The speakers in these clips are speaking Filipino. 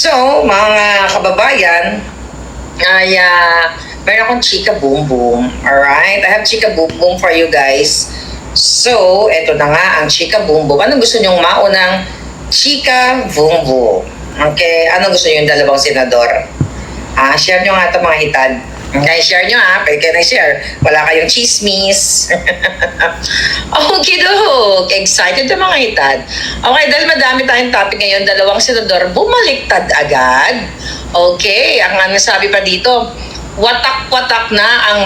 So, mga kababayan, ay meron akong chika boom boom. Alright? I have chika boom boom for you guys. So, eto na nga ang chika boom boom. Anong gusto nyong maunang chika boom boom? Okay? Anong gusto nyo yung dalawang senador? Share nyo nga ito mga hitad. Okay, share nyo pwede kayo na-share. Wala kayong chismis. Okay, dog. Excited na mga hitad. Okay, dahil madami tayong topic ngayon, dalawang senador bumaliktad agad. Okay, ang sabi pa dito, watak-watak na ang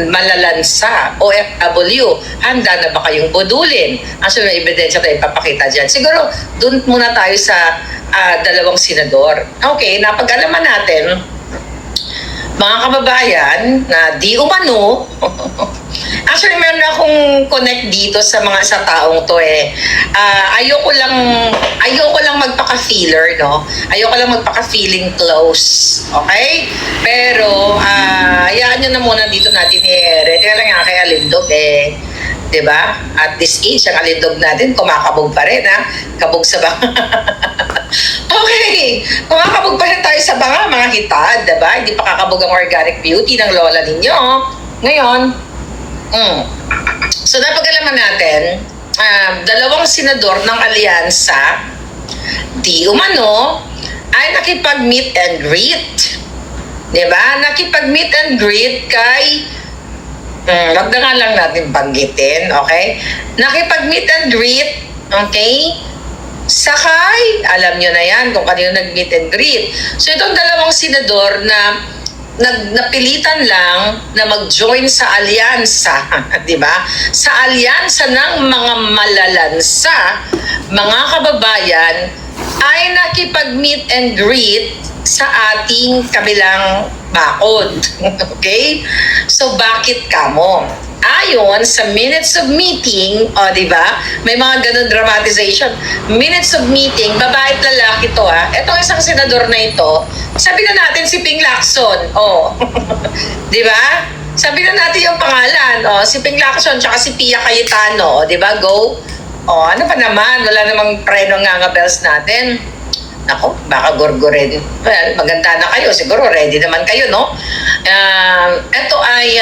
malalansa OFW. Handa na ba kayong budulin? Ang sunod na ebidensya tayo ipapakita dyan. Siguro, dun muna tayo sa dalawang senador. Okay, napag-alaman natin, mga kababayan, na di umano, actually meron akong connect dito sa taong to ayoko lang magpaka-feeler, no? Ayoko lang magpaka-feeling close, okay? Pero, hayaan nyo na muna dito natin i-ere. Kaya lang kay Alindog diba? At this age, ang alindog natin, kumakabog pa rin, kabog sa banga. Okay, kumakabog pa rin tayo sa banga, mga hitad, diba? Hindi pa kakabog ang organic beauty ng lola ninyo. Ngayon, so napag-alaman natin, dalawang senador ng alyansa, di umano, ay nakipag-meet and greet. Diba? Nakipag-meet and greet kay wag na nga lang natin banggitin, okay? Nakipag-meet and greet, okay? Sakay, alam nyo na yan kung kanino nag-meet and greet. So itong dalawang senador na napilitan lang na mag-join sa alyansa, di ba? Sa alyansa ng mga malalansa, mga kababayan, ay nakipag-meet and greet sa ating kabilang bakod. Okay? So, bakit kamo? Ayon sa minutes of meeting, di ba? May mga ganun dramatization. Minutes of meeting, babae at lalaki to, Etong isang senador na ito, sabi na natin si Ping Lacson. Di ba? Sabi na natin yung pangalan. Si Ping Lacson, tsaka si Pia Cayetano. Di ba? Go. Ano pa naman? Wala namang preno nga bells natin. Ako, baka gorgorin. Well, maganda na kayo. Siguro ready naman kayo, no? Ito ay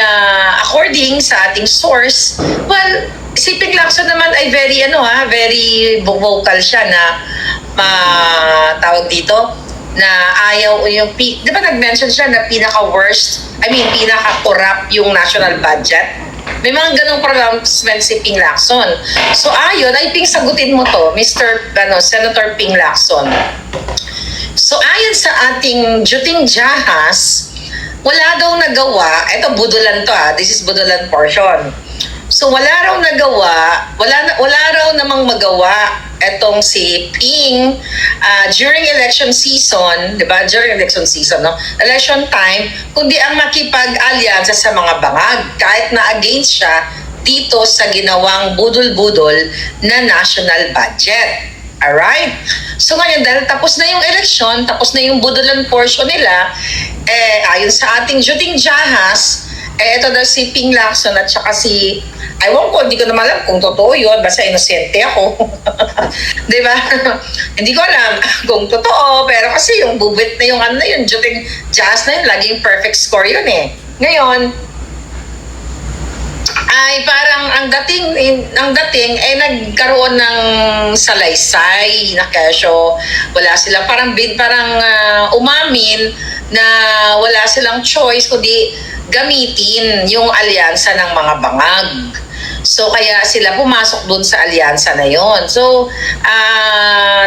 according sa ating source. Well, si Ping Lacson naman ay very, very vocal siya na tawag dito, na ayaw yung, di ba nag-mention siya na pinaka-corrupt yung national budget? May mga ganong pronouncement si Ping Lacson. So ayon, ay Ping, sagutin mo to, Senator Ping Lacson. So ayon sa ating Juting Jahas, wala daw nagawa, ito budulan to this is budulan portion. So wala raw nagawa, wala raw namang magawa etong si Ping during election season, di ba? During election season, no? Election time, kundi ang makipag-alyansa sa mga bangag kahit na against siya dito sa ginawang budol-budol na national budget. Alright? So ngayon, dahil tapos na yung election, tapos na yung budulan portion nila, ayon sa ating Juting Jahas, ito daw si Ping Lacson at saka si, hindi ko naman alam kung totoo yun, basta inosente ako. Diba? Hindi ko alam kung totoo, pero kasi yung bubit na yung Juting Jahas na yun, laging perfect score yun Ngayon, ay parang ang dating ay nagkaroon ng salaysay na kesyo. Wala silang parang umamin na wala silang choice kundi gamitin yung alyansa ng mga bangag. So kaya sila pumasok dun sa alyansa na yon. So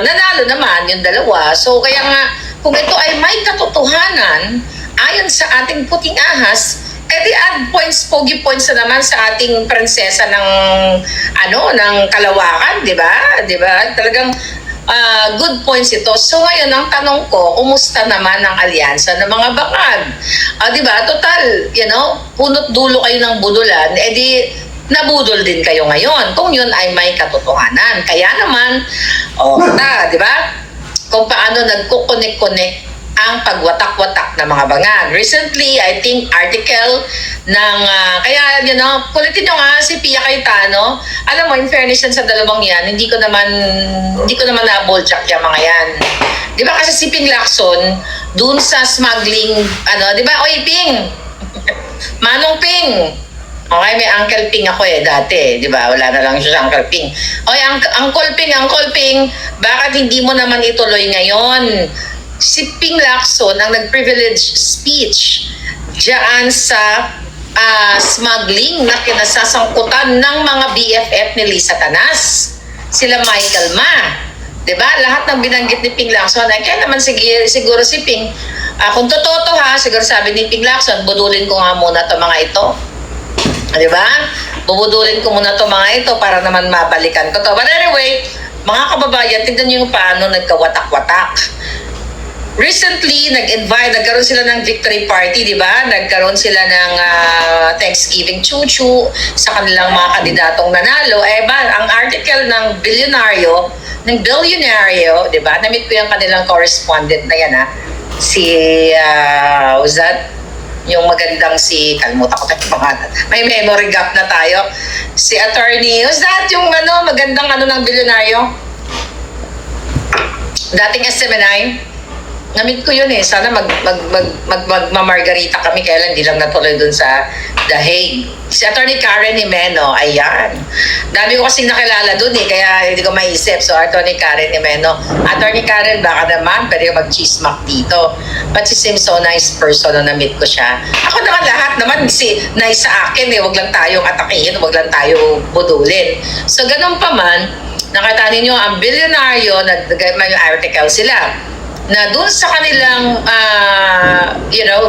nanalo naman yung dalawa. So kaya nga kung ito ay may katotohanan ayon sa ating puting ahas, di add points, pogi points na naman sa ating prinsesa ng Kalawakan, di ba? Di ba? Talagang good points ito. So ngayon ang tanong ko, kumusta naman ang alyansa ng mga bangag? Di ba? Total, punot dulo kayo ng budulan, di nabudol din kayo ngayon kung yun ay may katotohanan. Kaya naman, di ba? Kung paano nagkukonek-konek ang pagwatak-watak ng mga bangag. Recently, I think article ng, kulitin nyo nga si Pia Cayetano. Alam mo, in fairness sa dalawang yan, hindi ko naman na-boljak yung mga yan. Di ba kasi si Ping Lacson, dun sa smuggling, di ba? Oy, Ping! Manong Ping! Okay, may Uncle Ping ako dati, di ba? Wala na lang siya sa Uncle Ping. Oy, Uncle Ping, bakit hindi mo naman ituloy ngayon? Si Ping Lacson ang nag-privilege speech diyan sa smuggling na kinasasangkutan ng mga BFF ni Lisa Tanas. Sila Michael Ma. Diba? Lahat ng binanggit ni Ping Lacson ay kaya naman siguro si Ping, kung totoo to ha, siguro sabi ni Ping Lacson, budulin ko nga muna to mga ito. Diba? Bubudulin ko muna to mga ito para naman mabalikan ko to. But anyway, mga kababayan, tignan nyo yung paano nagkawatak-watak. Recently, nagkaroon sila ng victory party, di ba? Nagkaroon sila ng Thanksgiving chuchu sa kanilang mga kandidatong nanalo. Ang article ng bilyonaryo, di ba? Namit ko yung kanilang correspondent na yan, si, who's that? Yung magandang kalimutan ko yung pangalan. May memory gap na tayo. Si attorney, who's that? Yung magandang ng bilyonaryo? Dating SMNI. Namit ko yun Sana magmamargarita kami, kaya lang hindi lang natuloy dun sa The Hague. Si Attorney Karen Jimeno, ayan. Dami ko kasing nakilala dun kaya hindi ko maisip. So, Attorney Karen Jimeno. Attorney Karen, baka naman, pwede ka mag-chismak dito. But she seems so nice person na namit ko siya. Ako naman lahat naman, nice sa akin Huwag lang tayong atakihin, huwag lang tayo budulin. So, ganun pa man, nakita ninyo, ang bilyonaryo, may article sila na dun sa kanilang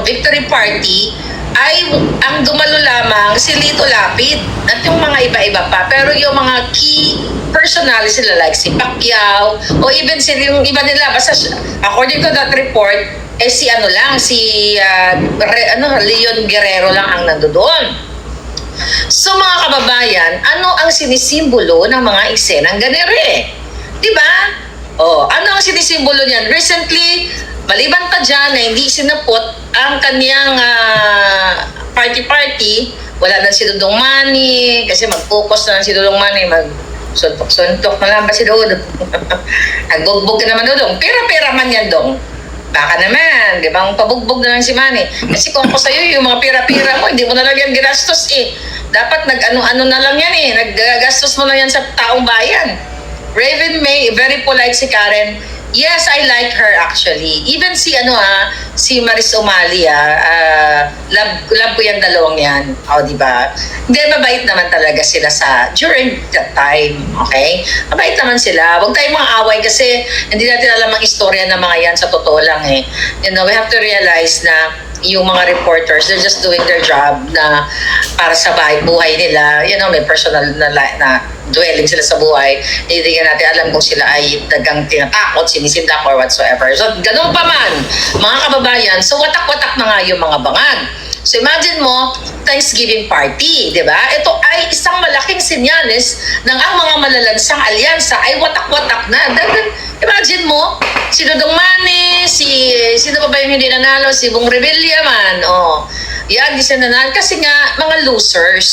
victory party ay ang dumalo lamang si Lito Lapid at yung mga iba-iba pa, pero yung mga key personalities sila like si Pacquiao o even yung iba nila, basta according to that report si Leon Guerrero lang ang nandoon. So mga kababayan, ano ang sinisimbolo ng mga eksenang ganire? Diba? Ano ang sinisimbolo niyan? Recently, maliban pa dyan na hindi sinapot ang kanyang party-party, wala na si Dudong Manny, kasi mag-focus na si Dudong Manny, suntok-suntok na lang ba si Dudong? Nagbugbog ka naman Dudong. Pera-pera man yan, Dong. Baka naman, di ba? Ang pabugbog na lang si Manny. Kasi kung ako sa'yo, yung mga pira-pira mo, hindi mo na lang yan ginastos Dapat nag-ano-ano na lang yan Naggastos mo na yan sa taong bayan. Raven May, very polite si Karen. Yes, I like her actually. Even si Maris Umali love ko yung dalawang yan. Di ba? Hindi, mabait naman talaga sila during that time. Okay? Mabait naman sila. Huwag tayong mga away kasi hindi natin alam ang istorya ng mga yan sa totoo lang we have to realize na yung mga reporters, they're just doing their job na para sa buhay nila. May personal na dwelling sila sa buhay. Hindi natin alam kung sila ay dagang tinatakot, sinisindak or whatsoever. So, ganun pa man, mga kababayan, so watak-watak na nga yung mga bangag. So, imagine mo, Thanksgiving party, di ba? Ito ay isang malaking senyales ng ang mga malalansang alyansa ay watak-watak na. Imagine mo, si Dudong Manny, sino pa ba yung hindi nanalo? Si Bong Revilla man. Yan, di sila nanalo. Kasi nga, mga losers.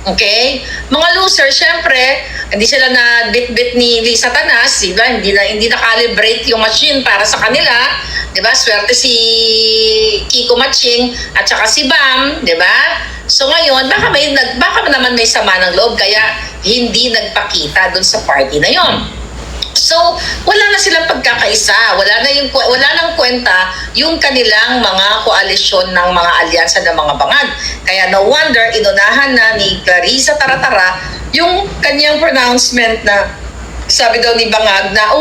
Okay? Mga losers, syempre, hindi sila na bit-bit ni Lisa Tanas, diba? Hindi na calibrate yung machine para sa kanila. Diba? Swerte si Kiko Matching at saka si Bam, diba? So ngayon, baka naman may sama ng loob kaya hindi nagpakita dun sa party na yon. So, wala na silang pagkakaisa. Wala nang kwenta yung kanilang mga koalisyon ng mga alyansa ng mga bangag. Kaya no wonder, inunahan na ni Clarissa Taratara yung kanyang pronouncement na sabi daw ni Bangag na,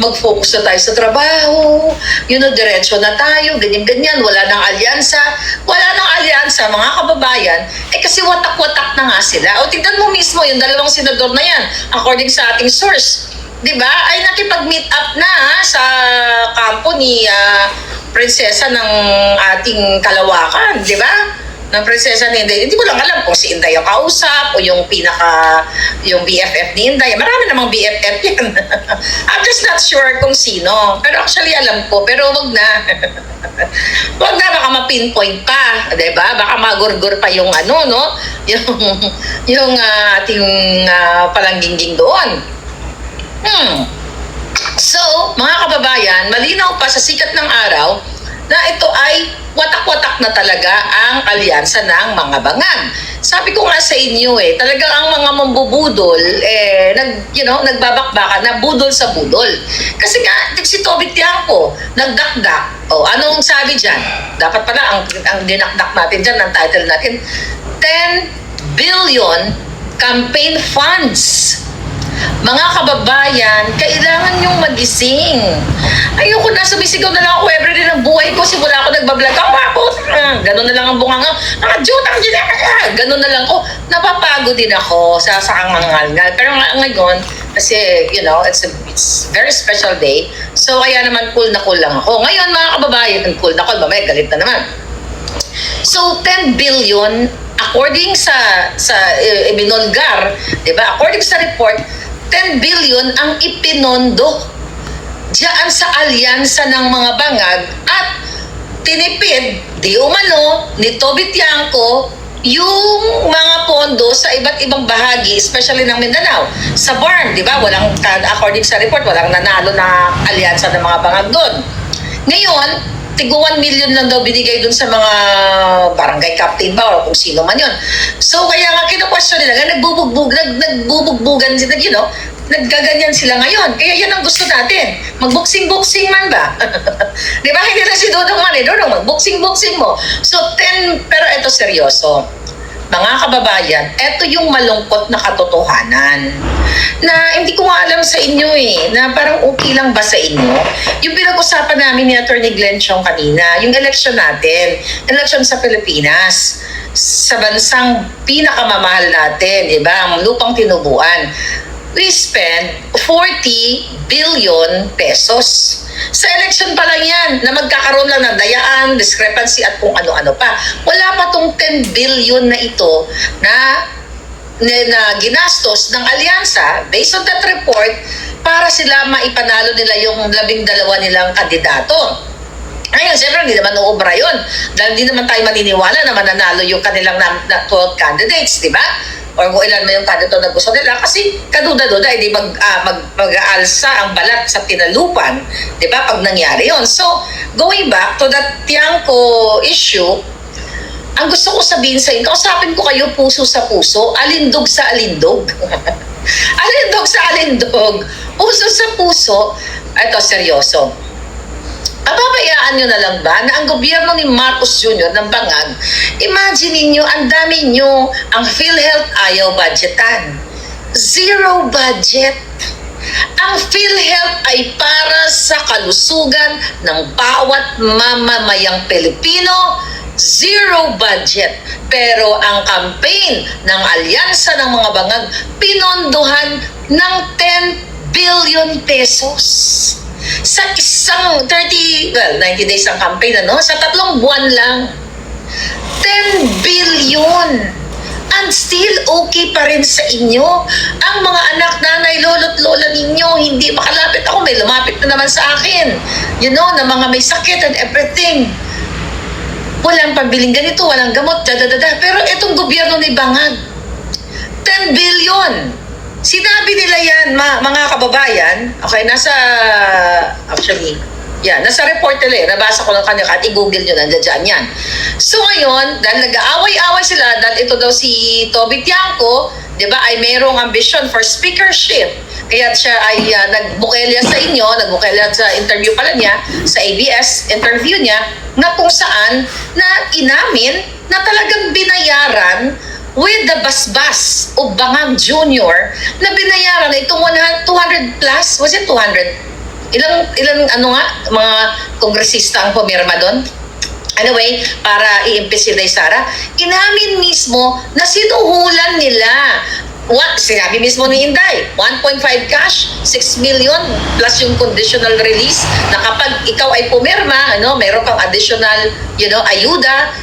mag-focus na tayo sa trabaho, diretso na tayo, ganyan-ganyan, wala nang alyansa. Wala nang alyansa, mga kababayan, kasi watak-watak na nga sila. Tignan mo mismo, yung dalawang senador na yan, according sa ating source, diba, ay nakipag-meet up na sa kampo ni prinsesa ng ating Kalawakan, diba? Ng prinsesa ni Inday. Hindi ko lang alam kung si Inday yung kausap o yung yung BFF ni Inday. Marami namang BFF yan. I'm just not sure kung sino. Pero actually alam ko, pero wag na. Wag na, baka ma-pinpoint pa, diba? Baka magurgur pa yung yung ating palangging doon. So, mga kababayan, malinaw pa sa sikat ng araw na ito ay watak-watak na talaga ang alyansa ng mga bangag. Sabi ko nga sa inyo talagang ang mga mambubudol, nagbabakbakan na budol sa budol. Kasi nga, si Toby Tiangco, nagdakdak. Anong sabi dyan? Dapat pala, ang dinakdak natin dyan, ang title natin, 10 billion campaign funds. Mga kababayan, kailangan yung magising. Ayoko na, sumisigaw na lang ako everyday ng buhay ko. Simula ako nagbablog. Ganun na lang ang bunganga. Ganun na lang ko. Napapagod din ako sa kangangal. Pero ngayon, kasi, it's very special day. So, kaya naman cool na cool lang ako. Ngayon, mga kababayan, cool na cool. Mamaya, galit na naman. So, 10 billion, according sa ibinulgar, diba? According sa report, 10 billion ang ipinondo diyan sa alyansa ng mga bangag at tinipid di umano ni Toby Tiangco yung mga pondo sa iba't ibang bahagi, especially ng Mindanao. Sa BARM, di ba? According sa report, walang nanalo na alyansa ng mga bangag doon. Ngayon, tigo 1 million lang daw binigay dun sa mga barangay captain ba o kung sino man yun. So kaya nga kinu-question nila, nagbubugbugan sila, naggaganyan sila ngayon. Kaya yan ang gusto natin. Magboksing-boksing man ba? Di ba? Hindi na si Dodong man Dodong, magboksing-boksing mo. So pero ito seryoso. Mga kababayan, ito yung malungkot na katotohanan na hindi ko nga alam sa inyo na parang okay lang ba sa inyo? Yung pinag-usapan namin ni Attorney Glenn Chong kanina, yung election natin, election sa Pilipinas, sa bansang pinakamamahal natin, di ba? Ang lupang tinubuan. We spent 40 billion pesos. Sa election pa lang yan, na magkakaroon lang ng dayaan, discrepancy at kung ano-ano pa. Wala pa tong 10 billion na ito na ginastos ng alyansa based on that report para sila maipanalo nila yung 12 nilang kandidato. Ngayon, siyempre, hindi naman uubra yun. Dahil hindi naman tayo maniniwala na mananalo yung kanilang 12 candidates, di ba? Or kung ilan man yung kandidato na gusto nila. Kasi kaduda-duda, hindi mag-aalsa ang balat sa tinalupan, di ba? Pag nangyari yon. So, going back to that Tiangco issue, ang gusto ko sabihin sa inyo, kausapin ko kayo puso sa puso, alindog sa alindog. Alindog sa alindog, puso sa puso. Ito, seryoso. Papabayaan nyo na lang ba na ang gobyerno ni Marcos Jr. ng Bangag, imagine niyo ang dami nyo, ang PhilHealth ayaw budgetan. Zero budget. Ang PhilHealth ay para sa kalusugan ng bawat mamamayang Pilipino. Zero budget. Pero ang campaign ng alyansa ng mga bangag, pinondohan ng 10 billion pesos. Sa isang 90 days ang campaign, sa 3 buwan lang. 10 billion. And still okay pa rin sa inyo. Ang mga anak, nanay, lolo't lola ninyo, hindi makalapit. Ako, may lumapit na naman sa akin. Na mga may sakit and everything. Walang pambiling ganito, walang gamot, Pero itong gobyerno ni Bangag, 10 billion. Sinabi nila yan, mga kababayan, okay, nasa report nila nabasa ko lang kanina at i-google nyo, nandiyan yan. So ngayon, dahil nag-aaway-aaway sila, dahil ito daw si Toby Tiangco, di ba, ay mayroong ambition for speakership. Kaya siya ay nagbukelya sa inyo, nagbukelya sa interview pala niya, sa ABS interview niya, na kung saan na inamin na talagang binayaran with the basbas o Bangag Jr. na binayaran na itong 200 plus, was it 200? Ilang mga kongresista ang pumirma doon? Anyway, para i-impeach si Sara, inamin mismo na sinuhulan nila. Sinabi mismo ni Inday, 1.5 cash, 6 million plus yung conditional release na kapag ikaw ay pumirma, meron pang additional, ayuda,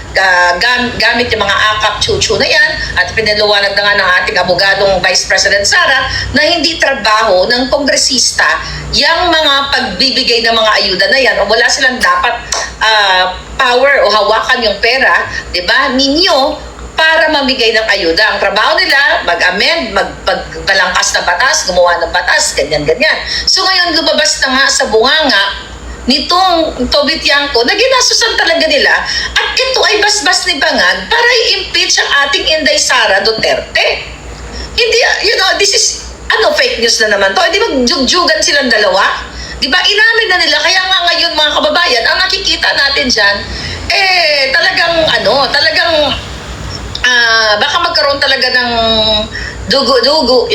gamit yung mga akap chuchu na yan, at pinaliwanag na nga ng ating abogadong Vice President Sara na hindi trabaho ng kongresista yung mga pagbibigay ng mga ayuda na yan, o wala silang dapat power o hawakan yung pera, di ba? Ninyo, para mamigay ng ayuda. Ang trabaho nila, mag-amend, magbalangkas ng batas, gumawa ng batas, ganyan-ganyan. So ngayon, lumabas na nga sa bunganga nitong Toby Tiangco na ginasusan talaga nila at ito ay basbas ni Bangag para i-impeach ang ating Inday Sara Duterte. Hindi, this is, fake news na naman to. Hindi magjugjugan silang dalawa. Di ba? Inamin na nila. Kaya nga ngayon mga kababayan, ang nakikita natin dyan, baka magkaroon talaga ng dugo-dugo,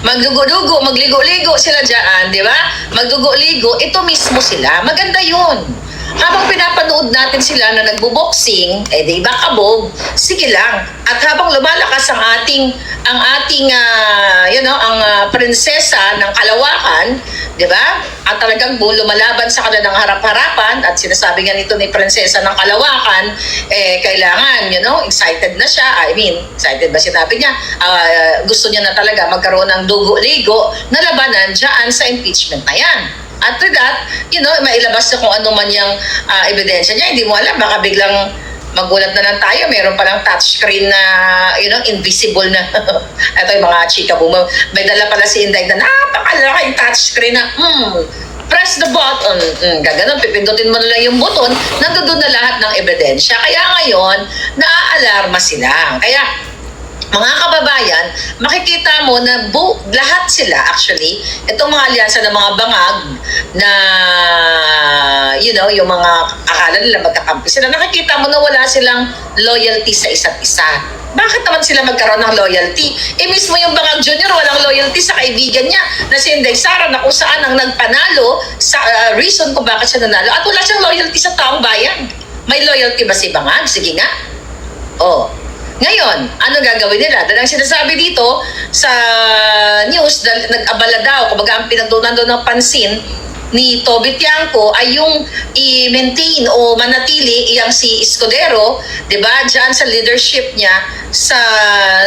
magdugo-dugo, magligo-ligo sila dyan, di ba? Magdugo-ligo, ito mismo sila. Maganda yun. Habang pinapanood natin sila na nagbo-boxing, di ba kabog? Sige lang. At habang lumalakas ang ating prinsesa ng Kalawakan, di ba? At talagang lumalaban sa kanila ng harap-harapan at sinasabi nga nito ni prinsesa ng Kalawakan, kailangan, excited na siya. I mean, excited ba sinabi niya? Gusto niya na talaga magkaroon ng dugo-ligo na labanan dyan sa impeachment na yan. After that, mailabas na kung ano man yung ebidensya niya. Hindi mo alam, baka biglang magulat na lang tayo. Meron palang touchscreen na, invisible na. Ito yung mga chika boom. May dala pala si Inday na napakalaki yung touchscreen na, press the button. Gaganon, pipindutin mo na lang yung button, nandoon na lahat ng ebidensya. Kaya ngayon, naaalarma sila. Kaya, mga kababayan, makikita mo na lahat sila actually, itong mga alyansa ng mga bangag na, yung mga akala nila magkakampi sila, nakikita mo na wala silang loyalty sa isa't isa. Bakit naman sila magkaroon ng loyalty? Mismo yung Bangag Junior walang loyalty sa kaibigan niya na si Inday Sara na kung saan ang nagpanalo sa reason kung bakit siya nanalo at wala siyang loyalty sa taong bayan. May loyalty ba si Bangag? Sige nga. Ngayon, ano gagawin nila? Dahil ang sinasabi dito sa news, nag-abala daw, kumbaga ang pinagtunan doon ng pansin ni Toby Tiangco ay yung i-maintain o manatili iyang si Escudero, di ba, dyan sa leadership niya sa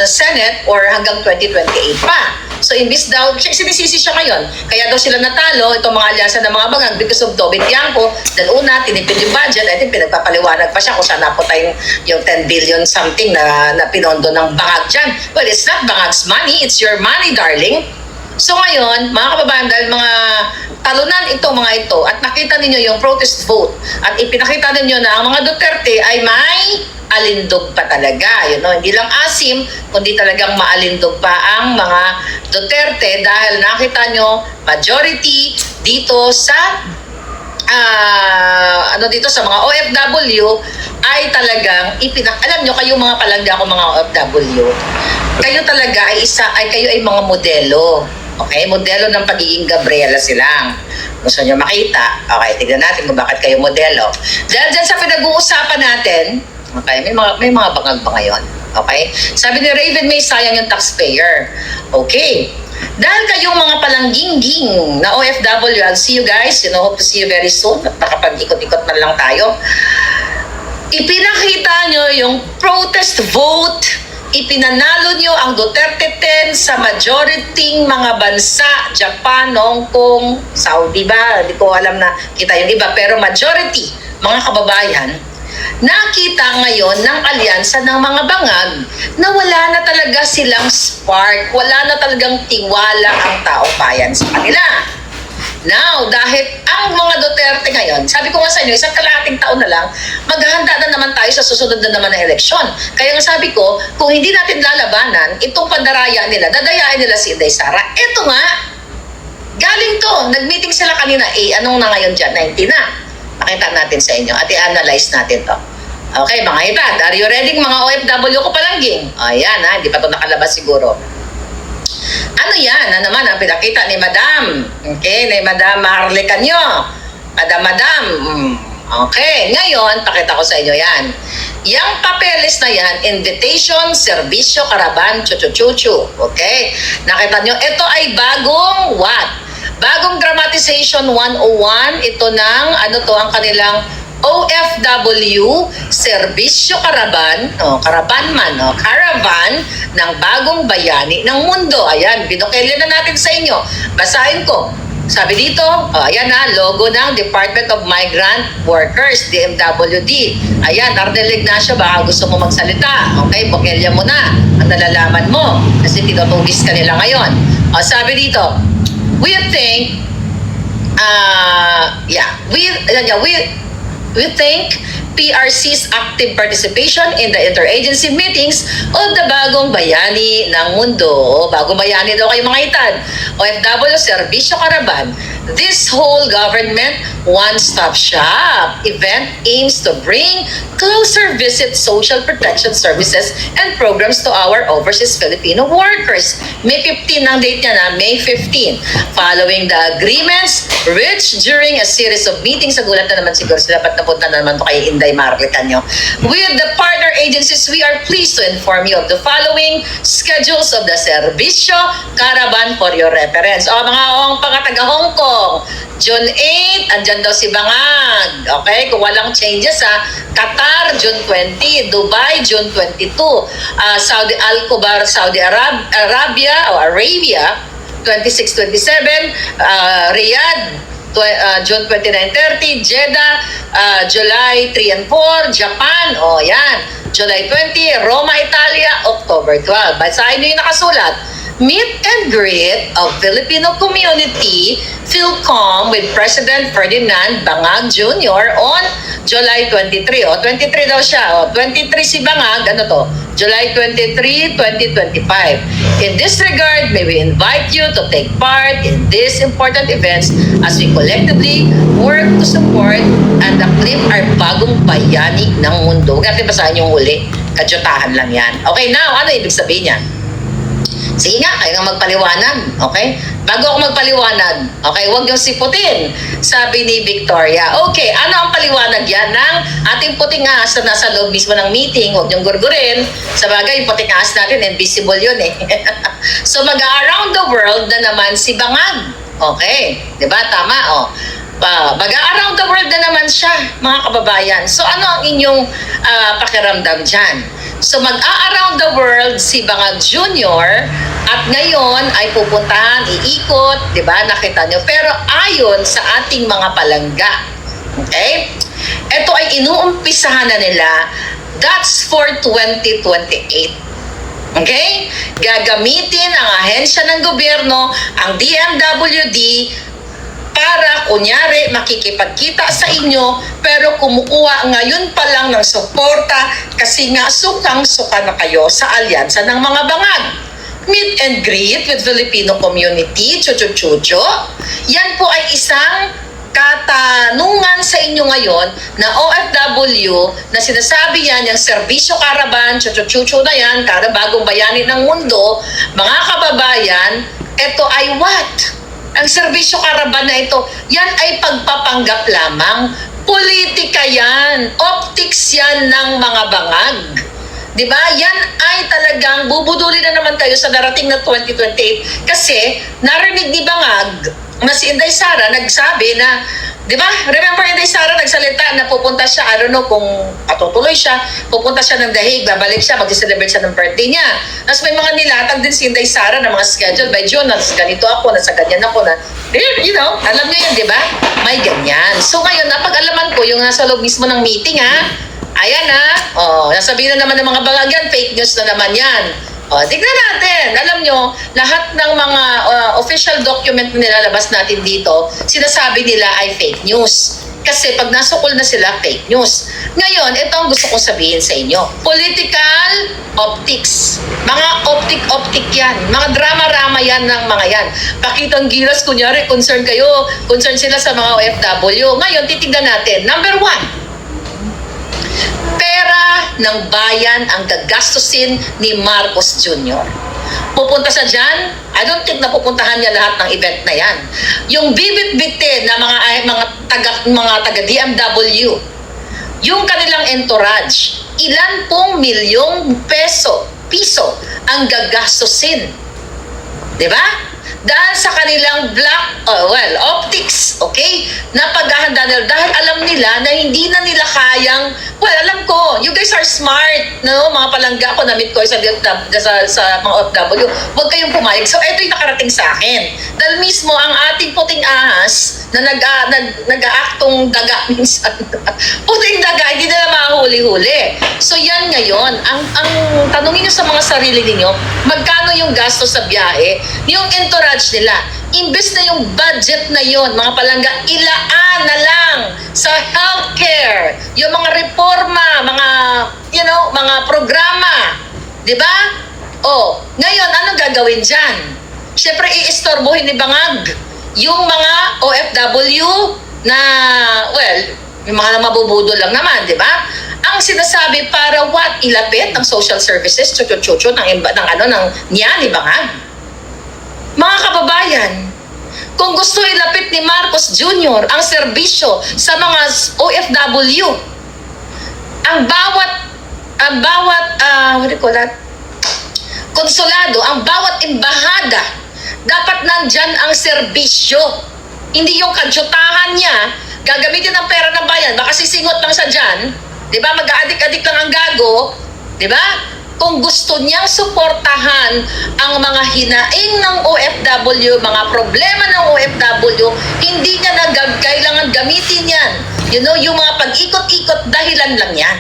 Senate or hanggang 2028 pa. So, imbis daw, sinisisi siya ngayon. Kaya daw sila natalo, itong mga alyansa ng mga bangag because of Toby Tiangco. Dahil una, tinipid yung budget, I think pinagpapaliwanag pa siya kung saan napunta yung 10 billion something na pinondo ng bangag dyan. Well, it's not bangag's money, it's your money, darling. So ngayon, mga kababayan, dahil mga talunan itong mga ito at nakita ninyo yung protest vote at ipinakita ninyo na ang mga Duterte ay may alindog pa talaga. Hindi lang asim, kundi talagang maalindog pa ang mga Duterte dahil nakita nyo majority dito sa dito sa mga OFW ay talagang alam nyo kayo mga palangga ko mga OFW, kayo talaga kayo ay mga modelo. Okay, modelo ng pagiging Gabriela silang. Gusto nyo makita? Okay, tignan natin kung bakit kayo modelo. Dahil dyan sa pinag-uusapan natin, okay, may mga bangag ba ngayon? Okay? Sabi ni Raven, may sayang yung taxpayer. Okay. Dahil kayong mga palangging-ging na OFW, I'll see you guys. Hope to see you very soon. Nakapag-ikot-ikot man lang tayo. Ipinakita nyo yung protest vote. Ipinanalo nyo ang Duterte 10 sa majority mga bansa, Japan, Hong Kong, Saudi ba? Hindi ko alam na kita yung iba. Pero majority, mga kababayan, nakita ngayon ng alyansa ng mga bangag na wala na talaga silang spark, wala na talagang tiwala ang taong bayan sa kanila. Now, dahil ang mga Duterte ngayon, sabi ko nga sa inyo, isang kalahating taon na lang, maghahanda na naman tayo sa susunod na naman na eleksyon. Kaya nga sabi ko, kung hindi natin lalabanan, itong pandaraya nila, dadayain nila si Inday Sara. Ito nga, galing to. Nag-meeting sila kanina. Anong na ngayon dyan? 90 na. Pakita natin sa inyo at i-analyze natin to. Okay, mga hitad, are you ready mga OFW ko palangging? Ayan hindi pa to nakalabas siguro. Ano yan? Naman ang pinakita ni Madam. Okay, ni Madam Harley Canyo. Madam. Okay, ngayon, pakita ko sa inyo yan. Yang papeles na yan, invitation, serbisyo, karaban, chuchu-chuchu. Okay? Nakita nyo, ito ay bagong what? Bagong dramatization 101. Ito ng, ang kanilang OFW, serbisyo karaban, caravan ng bagong bayani ng mundo. Ayan, binukelyo na natin sa inyo. Basahin ko. Sabi dito, ayan na, logo ng Department of Migrant Workers, DMWD. Ayan, Ardel Ignacio, baka gusto mo magsalita. Okay, bokelya mo na ang nalalaman mo kasi tinutugis ka nila ngayon. Sabi dito, we think, we think PRC's active participation in the interagency meetings of the Bagong Bayani ng Mundo. Bagong Bayani daw kayo mga itan. OFW Serbisyo Caravan. This whole government one-stop shop event aims to bring closer visit social protection services and programs to our overseas Filipino workers. May 15 ang date niya na, May 15. Following the agreements reached during a series of meetings, sa gulat na naman siguro sila, pat napunta na naman to kay Inday Marlican nyo. With the partner agencies, we are pleased to inform you of the following schedules of the Serbisyo Caravan for your reference. Mga taga Hong Kong, June 8, andyan daw si Bangag. Okay, kung walang changes Qatar, June 20, Dubai, June 22, Saudi Al-Kubar, Saudi Arabia, 26-27, Riyadh, June 29-30, Jeddah, July 3 and 4, Japan, yan, July 20, Roma, Italia, October 12. Basahin nyo yung nakasulat. Meet and greet of Filipino community Philcom with President Ferdinand Bangag Jr. on July 23. 23 daw siya. 23 si Bangag. Ano to? July 23, 2025. In this regard, may we invite you to take part in these important events as we collectively work to support and uplift our bagong bayani ng mundo. Huwag natin basahin yung huli. Kadyutahan lang yan. Okay, now, ano ibig sabihin yan? Sige nga, kayo nga magpaliwanag, okay? Bago ako magpaliwanag, okay, huwag yung siputin, sabi ni Victoria. Okay, ano ang paliwanag yan ng ating puting ahas na nasa loob mismo ng meeting? Huwag yung gurgurin. Sa bagay, yung puting ahas natin, invisible yun eh. So, mag-around the world na naman si Bangag. Okay, di ba? Tama, mag-around the world na naman siya, mga kababayan. So, ano ang inyong pakiramdam dyan? So, mag-around the world si Bangag Jr. at ngayon ay pupuntahan, iikot, di ba? Nakita nyo. Pero ayon sa ating mga palangga, okay? Ito ay inuumpisahan na nila, that's for 2028. Okay? Gagamitin ang ahensya ng gobyerno, ang DMWD, para kunyari makikipagkita sa inyo pero kumukuha ngayon pa lang ng suporta kasi nga sukang-suka na kayo sa alyansa ng mga Bangag. Meet and greet with Filipino community, chuchu-chucho. Yan po ay isang katanungan sa inyo ngayon na OFW na sinasabi yan, yung Serbisyo Caravan, chuchu-chucho na yan, bagong bayani ng mundo, mga kababayan, ito ay what? Ang Serbisyo Caravan na ito, yan ay pagpapanggap lamang. Politika yan. Optics yan ng mga Bangag. Diba? Yan ay talagang bubudulin na naman tayo sa darating na 2028. Kasi narinig ni Bangag na si Inday Sara nagsabi na, di ba? Remember Inday Sara nagsalita na pupunta siya, I don't know kung patutuloy siya, pupunta siya ng Dahig, babalik siya, mag-celebrate siya ng birthday niya. Tapos may mga nilatag din si Inday Sara na mga schedule by Jonas, ganito ako, nasa ganyan ako na, you know, alam niyo yan, di ba? May ganyan. So ngayon, napag-alaman ko yung nasa loob mismo ng meeting, ayan nasabihin na naman ng mga Bangag yan, fake news na naman yan. Tignan natin. Alam nyo, lahat ng mga official document na nilalabas natin dito, sinasabi nila ay fake news. Kasi pag nasukol na sila, fake news. Ngayon, ito ang gusto kong sabihin sa inyo. Political optics. Mga optic yan. Mga drama-rama yan ng mga yan. Pakitang gilas, kunyari, concern kayo. Concern sila sa mga OFW. Ngayon, titignan natin. Number 1. Pera ng bayan ang gagastusin ni Marcos Jr. Pupunta siya dyan, I don't think na pupuntahan niya lahat ng event na yan. Yung bibit-bitin na mga taga DMW, yung kanilang entourage, ilan pong milyong piso ang gagastusin. Diba? Dahil sa kanilang optics, okay? Na paghahanda nila dahil alam nila na hindi na nila kayang, alam ko, you guys are smart, no? Mga palangga ko, na-meet ko sa mga OFW, huwag kayong pumayag. So, ito yung nakarating sa akin. Dahil mismo ang ating puting ahas na nag-aaktong daga minsan. Puting daga, hindi nila mahuli-huli. So, yan ngayon. Ang tanongin nyo sa mga sarili ninyo, magkano yung gasto sa biyahe, yung entourage nila, imbes na yung budget na yon, mga palangga, ilaan na lang sa healthcare, yung mga reforma, mga, mga programa. Di ba? Ngayon, anong gagawin dyan? Siyempre, iistorbohin ni Bangag yung mga OFW na, yung mga mabubudo lang naman, di ba? Ang sinasabi para ilapit ang social services, chucho niya ni Bangag. Mga kababayan, kung gusto ilapit ni Marcos Jr. ang serbisyo sa mga OFW, ang bawat konsulado, ang bawat embahada, dapat nandyan ang serbisyo. Hindi yung kadyutahan niya, gagamitin ang pera ng bayan, baka sisingot lang siya dyan, di ba? Mag-aadik-adik lang ang gago, di ba? Kung gusto niyang suportahan ang mga hinaing ng OFW, mga problema ng OFW, hindi niya kailangan gamitin yan. Yung mga pag-ikot-ikot, dahilan lang yan.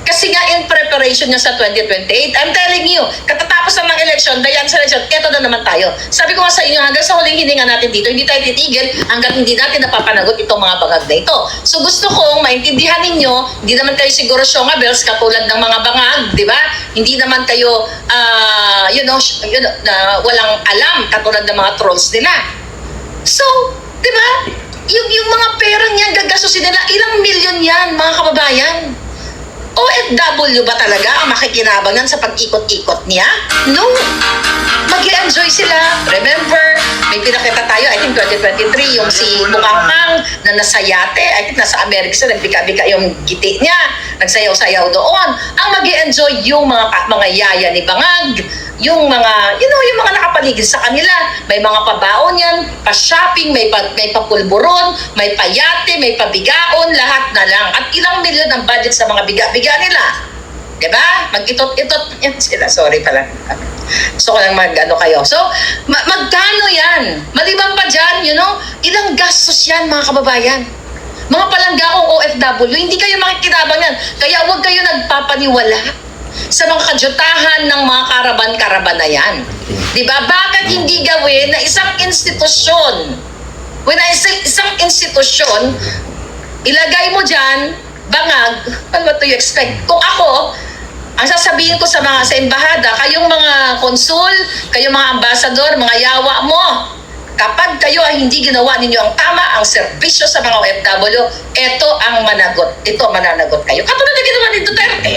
Kasi nga in preparation niya sa 2028, I'm telling you, katatapos ng election, dayan sa election, eto na naman tayo. Sabi ko nga sa inyo, hanggang sa huling hininga natin dito, hindi tayo titigil hanggat hindi natin napapanagot itong mga bangag na ito. So gusto kong maintindihan ninyo, hindi naman kayo siguro shongabels katulad ng mga bangag, di ba? Hindi naman kayo, walang alam katulad ng mga trolls nila. So, di ba? Yung mga perang yan, gagastusin nila, ilang milyon yan, mga kababayan. OFW ba talaga ang makikinabangan sa pag-ikot-ikot niya? No. Mag-i-enjoy sila. Remember, may pinakita tayo, I think 2023, yung si Mukhang na nasa yate, I think nasa Amerika siya, nagbika-bika yung giti niya, nagsayaw-sayaw doon. Ang mag-i-enjoy yung mga yaya ni Bangag, yung mga, yung mga nakapaligid sa kanila. May mga pabaon yan, pa-shopping, may papulburon, may payate, may pabigaon, lahat na lang. At ilang milyon ang budget sa mga biga-biga nila. Diba? Mag-itot-itot yan sila. Sorry pala. Gusto ko lang kayo. So, magkano yan? Maliban pa dyan, ilang gastos yan, mga kababayan. Mga palangga kong OFW, hindi kayo makikinabang yan. Kaya huwag kayo nagpapaniwala sa mga kadyutahan ng mga karaban-karaban na yan. Diba? Bakit hindi gawin na isang institusyon? Isang institusyon, ilagay mo dyan, Bangag, what do you expect? Kung ako, ang sasabihin ko sa embahada, kayong mga konsul, kayong mga ambasador, mga yawa mo, kapag kayo ay hindi ginawa ninyo ang tama, ang serbisyo sa mga OFW, ito ang managot. Ito mananagot kayo. Katulad na ginawa ni Duterte.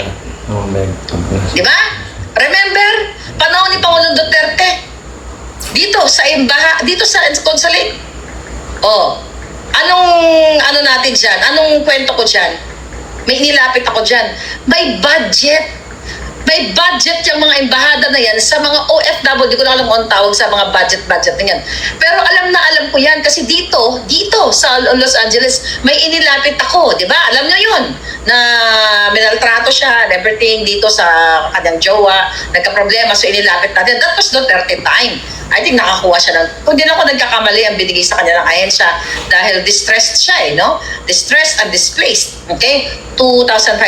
Di ba? Remember, panahon ni Pangulong Duterte, dito sa consulate. Anong natin dyan? Anong kwento ko dyan? May inilapit ako dyan. May budget. May budget yung mga embahada na yan sa mga OFW. Di ko na alam kung tawag sa mga budget na yan. Pero alam ko yan kasi dito sa Los Angeles, may inilapit ako. Di ba? Alam nyo yun. Na minaltrato siya and everything dito sa kanyang jowa. Nagka-problema. So inilapit natin. That was Duterte time. I think nakakuha siya ng, kung di na ako nagkakamali, ang binigay sa kanya ng ahensya dahil distressed siya distressed and displaced. Okay? $2,500.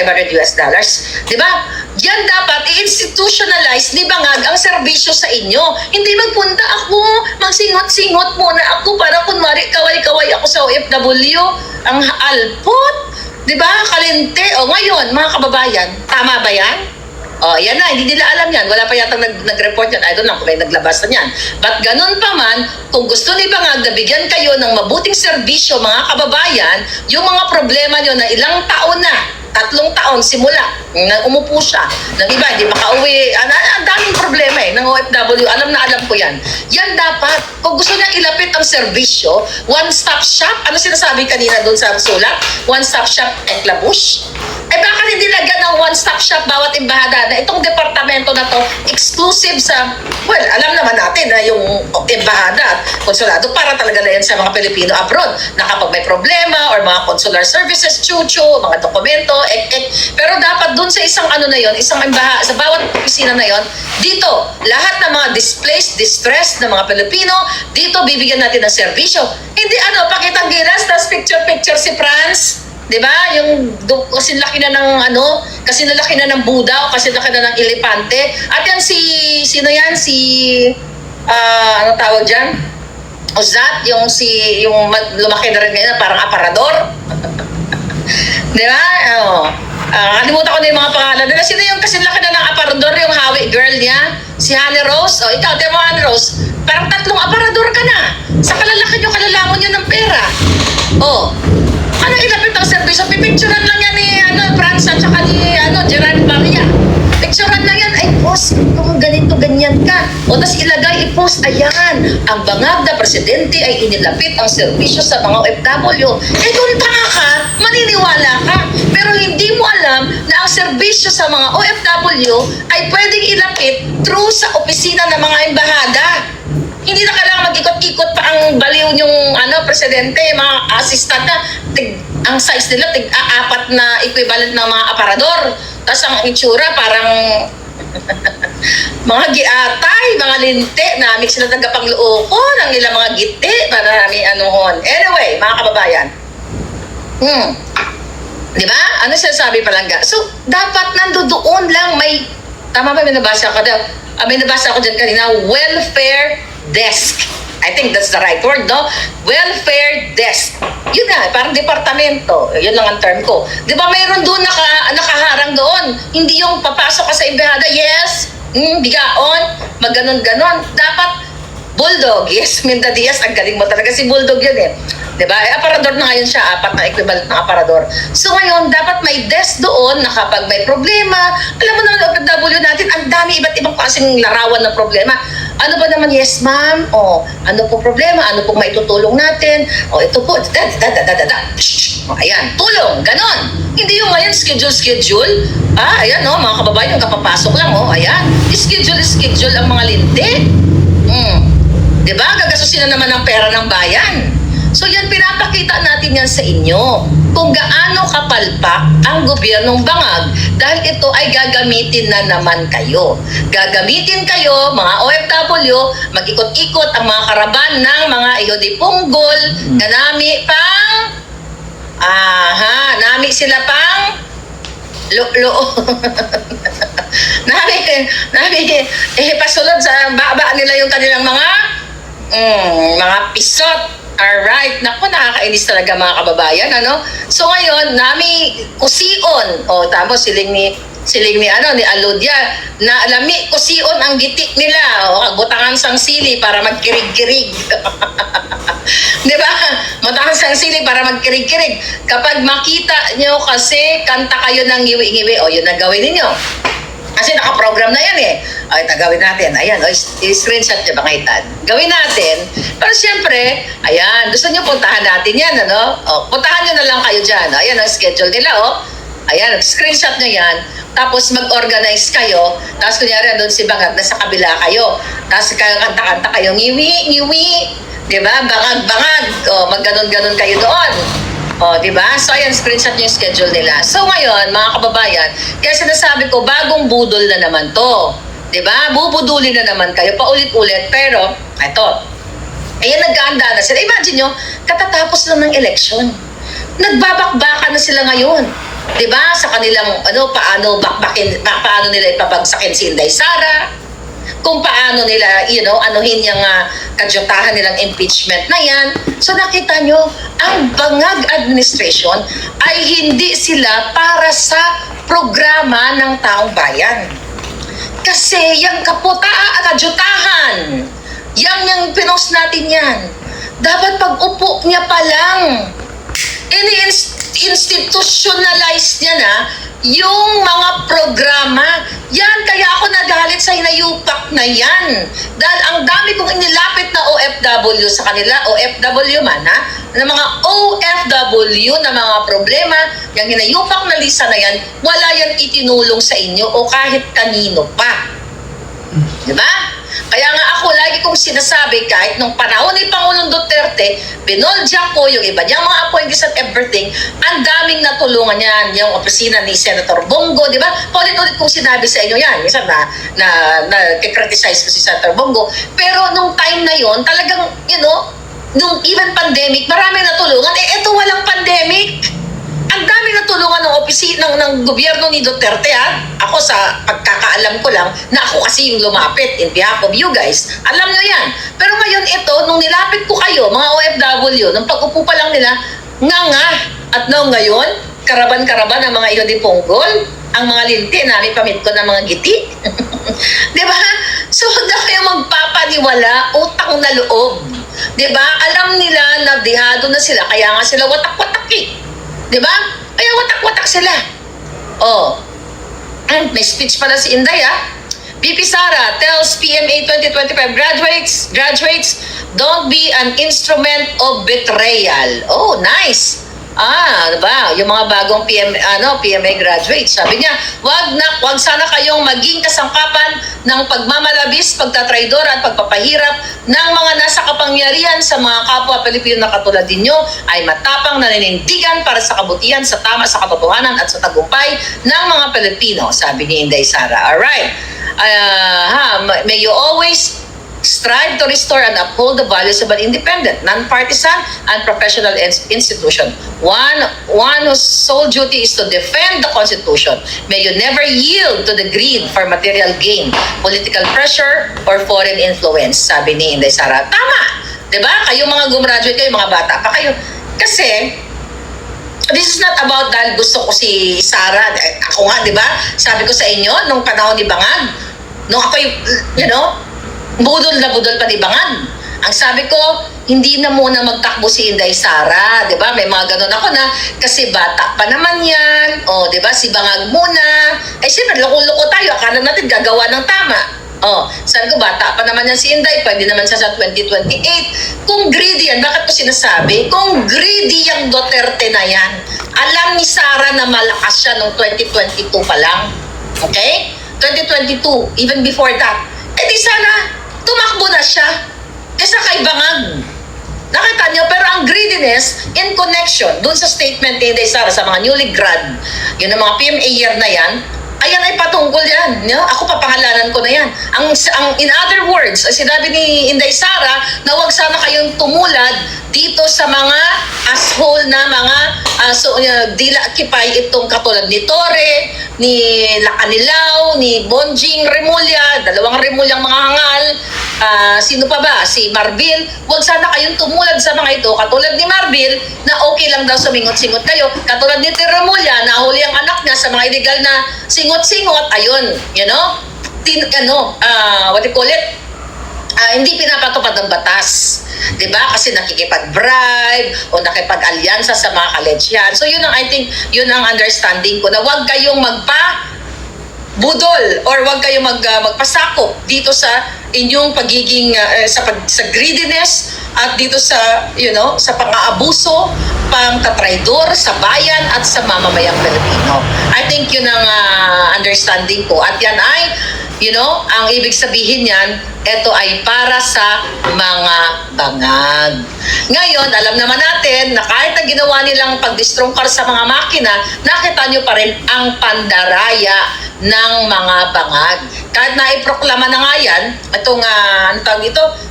Diba? Yan dapat i-institutionalize ni Bangag ang serbisyo sa inyo. Hindi magpunta ako, magsingot-singot muna ako para kunwari kaway-kaway ako sa OFW. Ang alpot. Diba? Kalente. Ngayon, mga kababayan, tama ba yan? Yan na, hindi nila alam yan. Wala pa yatang nag-report yan. I don't know kung may naglabas na yan. But ganun pa man, kung gusto ni Bangag na bigyan kayo ng mabuting serbisyo, mga kababayan, yung mga problema nyo na ilang taon na, 3 taon simula, nang umupo siya, ng iba, hindi makauwi, ang daming problema ng OFW, alam ko yan. Yan dapat, kung gusto niya ilapit ang serbisyo, one-stop shop, ano sinasabi kanina doon sa sulat? One-stop shop, eklabush. Bakit hindi lagyan ng one-stop shop bawat embahada na itong departamento na to exclusive sa, well, alam naman natin na yung embahada at konsulado para talaga na yan sa mga Pilipino abroad na kapag may problema or mga consular services, chuchu, mga dokumento, pero dapat dun sa isang ano na yon, isang embahada, sa bawat opisina na yon, dito, lahat ng mga displaced, distressed na mga Pilipino, dito bibigyan natin ng serbisyo. Hindi pakitang gilas, tas picture-picture si France. 'Di ba? Yung kasi laki na ng kasi laki na ng Buddha o kasi laki na ng elepante. At yan sino yan? Ano tawag diyan? Ozat, yung lumaki na rin ngayon parang aparador. 'Di ba? Kalimutan ko na yung mga pangalan nila. Sino yung kasi laki na ng aparador, yung Hawi girl niya? Si Honey Rose? O, ikaw, di mo Honey Rose? Parang 3 aparador ka na. Sa kalalaki nyo, kalalamon nyo ng pera. O, ano ilapit ang servisyo? Pipicturan lang yan ni Franz at saka ni Gerard Maria. Picturan lang yan. Ay, boss, kung ganito, ganyan ka. O, tas ilagay, i-post, ayan. Ang bangag na presidente ay inilapit ang serbisyo sa mga OFW. Eh, kung tanga ka, maniniwala ka. Pero hindi mo alam na ang serbisyo sa mga OFW ay pwedeng ilapit through sa opisina ng mga embahada. Hindi na kailangan mag-ikot-ikot pa ang baliw yung presidente, mga assistant na, ang size nila, 4 na equivalent ng mga aparador. Tapos ang itsura parang mga giatay, mga linte, namin sila tagapangluoko ng ilang mga giti, para namin Anyway, mga kababayan. Di ba? Ano sinasabi palangga? So, dapat nandoon lang may, tama ba, may nabasa ko daw? May nabasa ko dyan kanina, welfare desk. I think that's the right word, no? Welfare desk. Yun na, parang departamento. Yun lang ang term ko. Di ba mayroon doon nakaharang doon? Hindi yung papasok ka sa embahada, yes, bigaon, maganon-ganon. Dapat Bulldog, yes, Minda Diaz, ang galing mo talaga si Bulldog yun eh. Diba? Aparador na ngayon siya, 4 na equivalent ng aparador. So ngayon, dapat may desk doon na kapag may problema, alam mo naman, OFW natin, ang dami iba't ibang klaseng larawan ng problema. Ano ba naman, yes ma'am? O, ano po problema? Ano po maitutulong natin? O, ito po, O, ayan, tulong, ganon. Hindi yung ngayon, schedule. Ayan, mga kababayan, yung kapapasok lang, ayan. Schedule ang mga linti. Diba? Gagasusin na naman ang pera ng bayan. So yan, pinapakita natin yan sa inyo kung gaano kapalpak ang gobyernong bangag dahil ito ay gagamitin na naman kayo. Gagamitin kayo, mga OFW, mag-ikot-ikot ang mga karaban ng mga iyodipunggol na nami sila pang pasulod sa baba nila yung kanilang mga pisot. Alright. Naku, nakakainis talaga mga kababayan, So ngayon, nami kusion. Tapos siling ni Aludia, na alami kusion ang gitik nila. Butangan sang sili para magkirig-kirig. Di ba? Butangan sang sili para magkirig-kirig. Kapag makita nyo kasi, kanta kayo ng ngiwi-ngiwi, yun na gawin ninyo. Kasi nakaprogram na yan eh. Ay, gawin natin. Ayan, screenshot nyo bangitan. Gawin natin. Pero siyempre, ayan, gusto nyo puntahan natin yan, puntahan nyo na lang kayo dyan. Ayan ang schedule nila, Ayan, screenshot nyo yan. Tapos mag-organize kayo. Tapos kunyari, doon si Bangag, nasa kabila kayo. Tapos kayo kanta-kanta kayo, ngiwi. Diba? Bangag. Mag-ganon-ganon kayo doon. Diba? So, ayan, screenshot nyo yung schedule nila. So, ngayon, mga kababayan, kaya sinasabi ko, bagong budol na naman to. Diba? Bubudulin na naman kayo, paulit-ulit. Pero, eto, ayan, nagkaanda na sila. Imagine nyo, katatapos lang ng eleksyon. Nagbabakbaka na sila ngayon. Diba? Sa kanilang, paano nila ipabagsakin si Inday Sara, kung paano nila, anuhin yung kadyutahan nilang impeachment na yan. So nakita nyo, ang Bangag administration ay hindi sila para sa programa ng taong bayan. Kasi yung kadyutahan, yung pinost natin yan, dapat pag upo niya pa lang, institutionalize niya na yung mga programa. Yan, kaya ako nagalit sa hinayupak na yan. Dahil ang dami kong inilapit na OFW sa kanila, OFW man ha, na mga OFW na mga problema, yung hinayupak na lista na yan, wala yan itinulong sa inyo o kahit kanino pa. Diba? Kaya nga ako, lagi kong sinasabi, kahit nung panahon ni Pangulong Duterte, binolja ko yung iba niyang mga appointees at everything, ang daming natulungan yan, yung opisina ni Senator Bongo, di ba? Paulit-ulit kong sinabi sa inyo yan, minsan na-criticize ko si Senator Bongo, pero nung time na yon talagang, nung even pandemic, maraming natulungan, eto walang pandemic. Ang dami natulungan ng opisina ng gobyerno ni Duterte ha. Ako sa pagkakaalam ko lang na ako kasi yung lumapit in behalf of you guys. Alam nyo yan. Pero ngayon ito, nung nilapit ko kayo, mga OFW, nung pag-upo pa lang nila, nga. At ngayon, karaban-karaban ang mga iyo di Ponggol, ang mga linti, namin pamit ko ng mga giti. Diba? So, huwag na kayo magpapaniwala, utang na loob. Diba? Alam nila na dihado na sila, kaya nga sila watak-watak eh. Diba? Kaya watak-watak sila. May speech pala si Inday VP Sara tells PMA 2025 graduates, don't be an instrument of betrayal. Oh, nice. Diba? Yung mga bagong PMA graduates, sabi niya, wag sana kayong maging kasangkapan ng pagmamalabis, pagtatraidor at pagpapahirap ng mga nasa kapangyarihan sa mga kapwa Pilipino na katulad ninyo ay matapang na ninindigan para sa kabutihan, sa tama, sa katotohanan at sa tagumpay ng mga Pilipino, sabi ni Inday Sara. Alright. May you always strive to restore and uphold the values of an independent, non-partisan, and professional institution. One whose sole duty is to defend the Constitution. May you never yield to the greed for material gain, political pressure, or foreign influence, sabi ni Inday Sara. Tama! Diba? Kayo mga gumraduate kayo, mga bata pa kayo. Kasi, this is not about dahil gusto ko si Sara. Ako nga, diba? Sabi ko sa inyo, nung panahon ni Bangag, nung ako budol na budol panibangan. Ang sabi ko, hindi na muna magtakbo si Inday Sara, 'di ba? May mga ganun ako na kasi bata pa naman 'yan. O, 'di ba? Si Bangag muna. Siyempre, loko-loko tayo, akala natin gagawa ng tama. Sabi ko, bata pa naman yan si Inday, pwede naman siya sa 2028. Kung greedy yan, bakit ko sinasabi? Kung greedy yung Duterte na yan, alam ni Sara na malakas siya noong 2022 pa lang. Okay? 2022, even before that. Di sana, tumakbo na siya kaysa kay Bangag. Nakita niyo, pero ang greediness in connection dun sa statement ni Inday Sara sa mga newly grad, yun ang mga PMA year na yan, ayan ay patungkol yan. Ako papangalanan ko na yan. Ang in other words, sinabi ni Inday Sara na huwag sana kayong tumulad dito sa mga asshole na mga dila kipay itong katulad ni Torre, ni Lacanilaw, ni Bonjing Remulla, dalawang Remulyang mga hangal, sino pa ba? Si Marbil. Huwag sana kayong tumulad sa mga ito, katulad ni Marbil na okay lang daw sumingot-singot kayo, katulad ni Remulla, nahuli ang anak niya sa mga illegal na singot-singot, ayun, what do you call it? Hindi pinapatupad ng batas. Diba? Kasi nakikipag-bribe o nakipag-alyansa sa mga kaletsyan. So yun ang, I think, yun ang understanding ko na huwag kayong budol or wag kayo magpasakop dito sa inyong pagiging sa greediness at dito sa sa pang-aabuso, pang-tatraidor sa bayan at sa mamamayang Pilipino. I think yun ang understanding ko at yan ay ang ibig sabihin niyan, ito ay para sa mga bangag. Ngayon, alam naman natin na kahit na ginawa nilang pag-destrongkar sa mga makina, nakita nyo pa rin ang pandaraya ng mga bangag. Kahit na iproklama na nga yan, itong,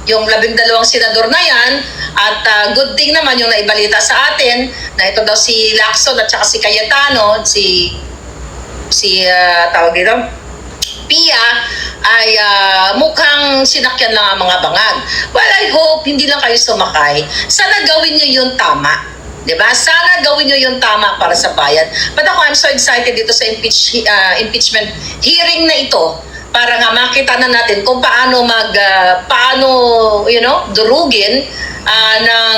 yung 12 senador na yan, at good thing naman yung naibalita sa atin, na ito daw si Lacson at saka si Cayetano, tawag dito, Pia, ay mukhang sinakyan lang ang mga bangag. Well, I hope hindi lang kayo sumakay. Sana gawin nyo yung tama. Diba? Sana gawin nyo yung tama para sa bayan. But ako, I'm so excited dito sa impeachment hearing na ito para nga makita na natin kung paano durugin ng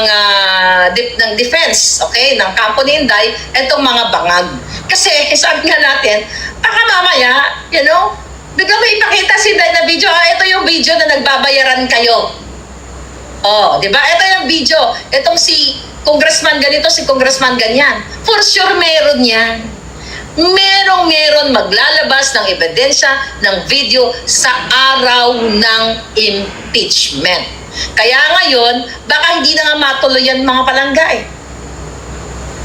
ng defense, okay, ng kampo ni Inday, itong mga bangag. Kasi sabi nga natin, baka mamaya, biglang may ipakita si Inday na video, ito yung video na nagbabayaran kayo. Oh, di ba? Ito yung video. Itong si congressman ganito, si congressman ganyan. For sure meron yan. Meron maglalabas ng ebidensya ng video sa araw ng impeachment. Kaya ngayon, baka hindi na nga matuloy yan mga palangga eh.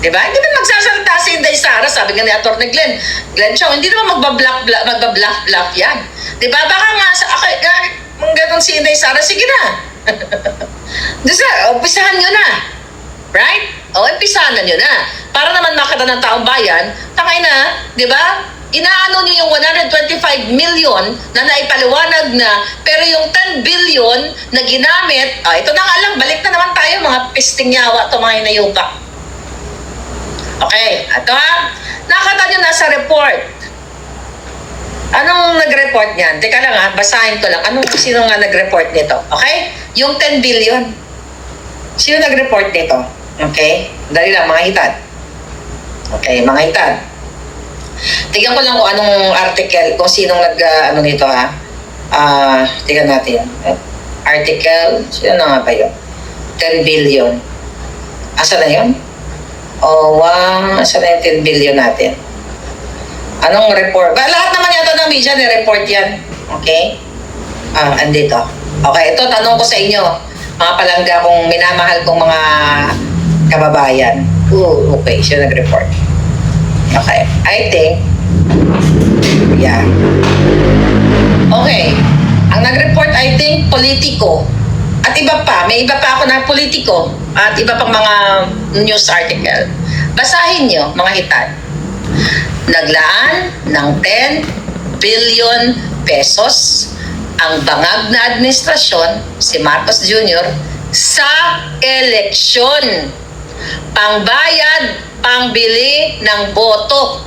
Diba? Hindi ba magsasalita si Inday Sara, sabi nga ni Atty. Glenn Chong, hindi naman magbabluff yan. Diba? Baka nga, ganun si Inday Sara, sige na. Umpisahan nyo na. Right? Umpisahan na nyo na. Para naman makita ng taong bayan, tangay na, di ba? Inaano nyo yung 125 million na naipaliwanag na, pero yung 10 billion na ginamit, ito na nga lang, balik na naman tayo, mga pisting yawa, ito mga inayupak. Okay, ito ha. Nakita nyo na sa report. Anong nag-report niyan? Teka lang ha, basahin ko lang. Sino nga nag-report nito? Okay? Yung 10 billion. Sino nag-report nito? Okay? Dali lang, mga hitad. Okay, mga hitad. Tignan ko lang kung anong article, kung sinong nito ha. Tignan natin. Article, sino na nga ba yun? 10 billion. Asa na yun? Asa na yung 10 billion natin? Anong report? Lahat naman yata ng media ni-report yan. Okay? Andito. Okay, ito tanong ko sa inyo, mga palangga kong minamahal kong mga kababayan. Okay, siya nag-report. Okay, I think, yeah. Okay, ang nag-report, I think, Politico. At iba pa, may iba pa ako na Politico at iba pang mga news article. Basahin nyo, mga hitad. Naglaan ng 10 billion pesos ang bangag na administrasyon, si Marcos Jr., sa eleksyon. Pangbayad, pangbili ng boto.